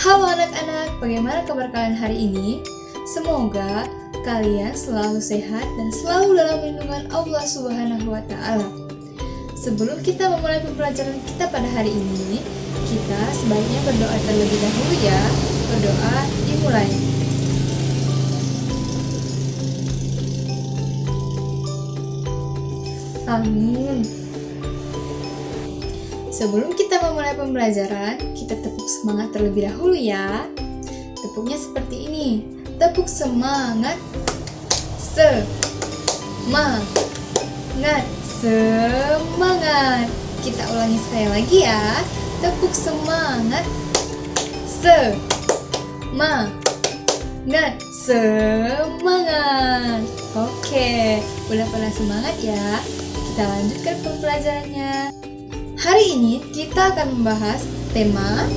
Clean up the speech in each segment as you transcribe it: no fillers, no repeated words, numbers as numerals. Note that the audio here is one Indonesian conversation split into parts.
Halo anak-anak, bagaimana kabar kalian hari ini? Semoga kalian selalu sehat dan selalu dalam lindungan Allah Subhanahu wa Ta'ala. Sebelum kita memulai pembelajaran kita pada hari ini, kita sebaiknya berdoa terlebih dahulu ya. Berdoa dimulai. Amin. Sebelum kita memulai pembelajaran, kita tepuk semangat terlebih dahulu ya. Tepuknya seperti ini. Tepuk semangat. Semangat. Semangat. Kita ulangi sekali lagi ya. Tepuk semangat. Semangat. Semangat. Oke, udah pada semangat ya. Kita lanjutkan pembelajarannya. Hari ini kita akan membahas tema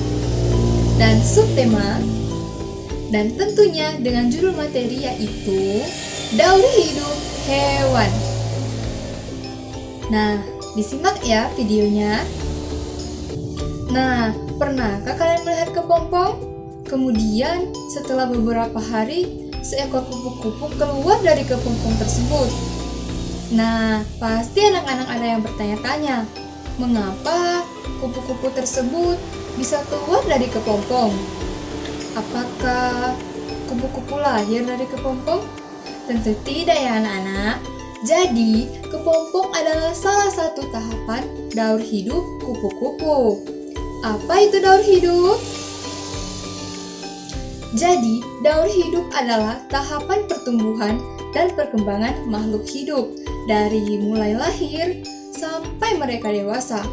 dan subtema, dan tentunya dengan judul materi yaitu Daur Hidup Hewan. Nah, disimak ya videonya. Nah, pernahkah kalian melihat kepompong? Kemudian setelah beberapa hari, seekor kupu-kupu keluar dari kepompong tersebut. Nah, pasti anak-anak ada yang bertanya-tanya, mengapa kupu-kupu tersebut bisa keluar dari kepompong? Apakah kupu-kupu lahir dari kepompong? Tentu tidak ya anak-anak. Jadi, kepompong adalah salah satu tahapan daur hidup kupu-kupu. Apa itu daur hidup? Jadi, daur hidup adalah tahapan pertumbuhan dan perkembangan makhluk hidup dari mulai lahir sampai mereka dewasa.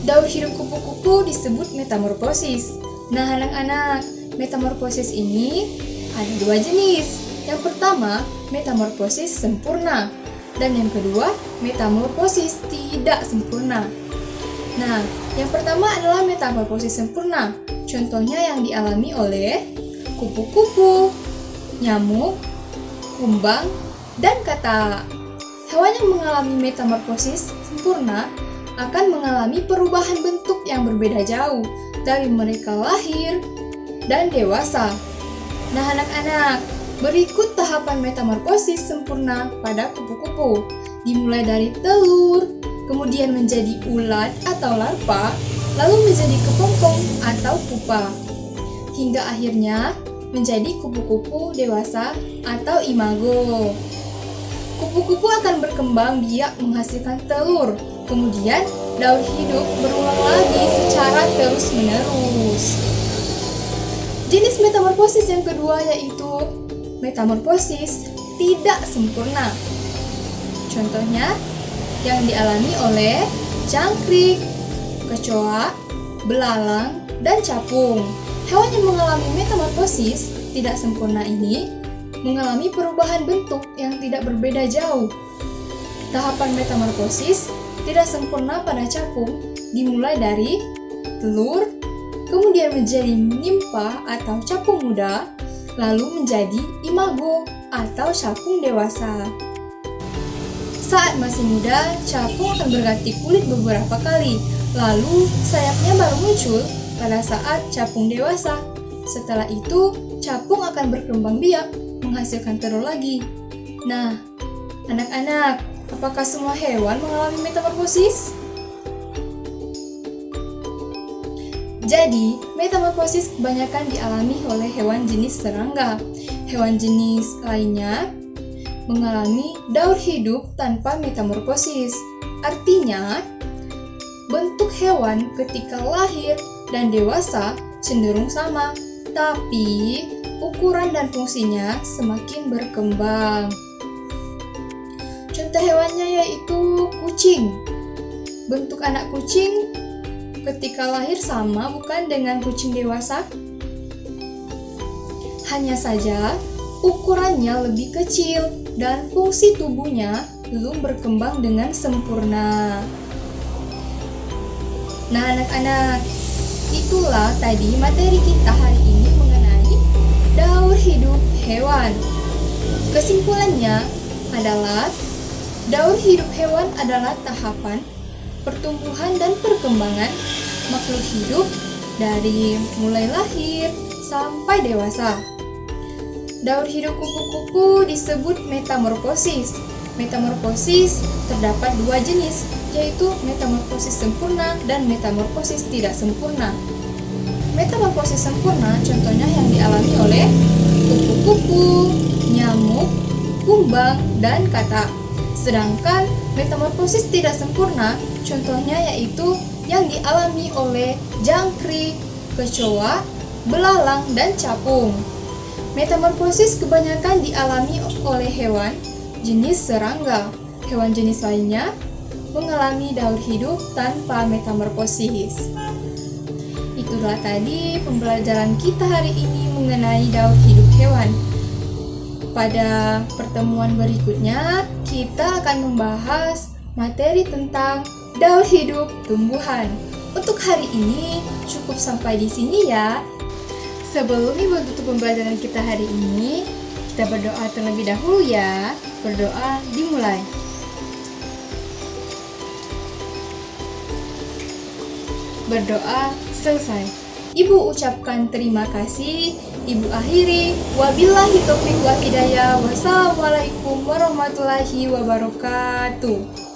Daur hidup kupu-kupu disebut metamorfosis. Nah anak-anak, metamorfosis ini ada dua jenis. Yang pertama, metamorfosis sempurna. Dan yang kedua, metamorfosis tidak sempurna. Nah, yang pertama adalah metamorfosis sempurna. Contohnya yang dialami oleh kupu-kupu, nyamuk, kumbang, dan katak. Hewan yang mengalami metamorfosis sempurna akan mengalami perubahan bentuk yang berbeda jauh dari mereka lahir dan dewasa. Nah anak-anak, berikut tahapan metamorfosis sempurna pada kupu-kupu. Dimulai dari telur, kemudian menjadi ulat atau larva, lalu menjadi kepompong atau pupa, hingga akhirnya menjadi kupu-kupu dewasa atau imago. Kupu-kupu akan berkembang biak menghasilkan telur, kemudian daur hidup berulang lagi secara terus-menerus. Jenis metamorfosis yang kedua yaitu metamorfosis tidak sempurna. Contohnya yang dialami oleh jangkrik, kecoa, belalang, dan capung. Hewan yang mengalami metamorfosis tidak sempurna ini mengalami perubahan bentuk yang tidak berbeda jauh. Tahapan metamorfosis tidak sempurna pada capung dimulai dari telur, kemudian menjadi nimfa atau capung muda, lalu menjadi imago atau capung dewasa. Saat masih muda, capung akan berganti kulit beberapa kali, lalu sayapnya baru muncul pada saat capung dewasa. Setelah itu, capung akan berkembang biak menghasilkan telur lagi. Nah, anak-anak, apakah semua hewan mengalami metamorfosis? Jadi, metamorfosis kebanyakan dialami oleh hewan jenis serangga. Hewan jenis lainnya mengalami daur hidup tanpa metamorfosis. Artinya, bentuk hewan ketika lahir dan dewasa cenderung sama, tapi ukuran dan fungsinya semakin berkembang. Contoh hewannya yaitu kucing. Bentuk anak kucing ketika lahir sama bukan dengan kucing dewasa? Hanya saja ukurannya lebih kecil dan fungsi tubuhnya belum berkembang dengan sempurna. Nah anak-anak, itulah tadi materi kita hari ini mengenai daur hidup hewan. Kesimpulannya adalah daur hidup hewan adalah tahapan pertumbuhan dan perkembangan makhluk hidup dari mulai lahir sampai dewasa. Daur hidup kupu-kupu disebut metamorfosis. Metamorfosis terdapat dua jenis, yaitu metamorfosis sempurna dan metamorfosis tidak sempurna. Metamorfosis sempurna contohnya yang dialami oleh kupu-kupu, nyamuk, kumbang, dan katak. Sedangkan metamorfosis tidak sempurna contohnya yaitu yang dialami oleh jangkrik, kecoa, belalang, dan capung. Metamorfosis kebanyakan dialami oleh hewan jenis serangga. Hewan jenis lainnya mengalami daur hidup tanpa metamorfosis. Itulah tadi pembelajaran kita hari ini mengenai daur hidup hewan. Pada pertemuan berikutnya, kita akan membahas materi tentang daur hidup tumbuhan. Untuk hari ini cukup sampai di sini ya. Sebelum menutup pembelajaran kita hari ini, kita berdoa terlebih dahulu ya. Berdoa dimulai. Berdoa selesai. Ibu ucapkan terima kasih. Ibu akhiri. Wabillahi taufiq wal hidayah. Wassalamualaikum warahmatullahi wabarakatuh.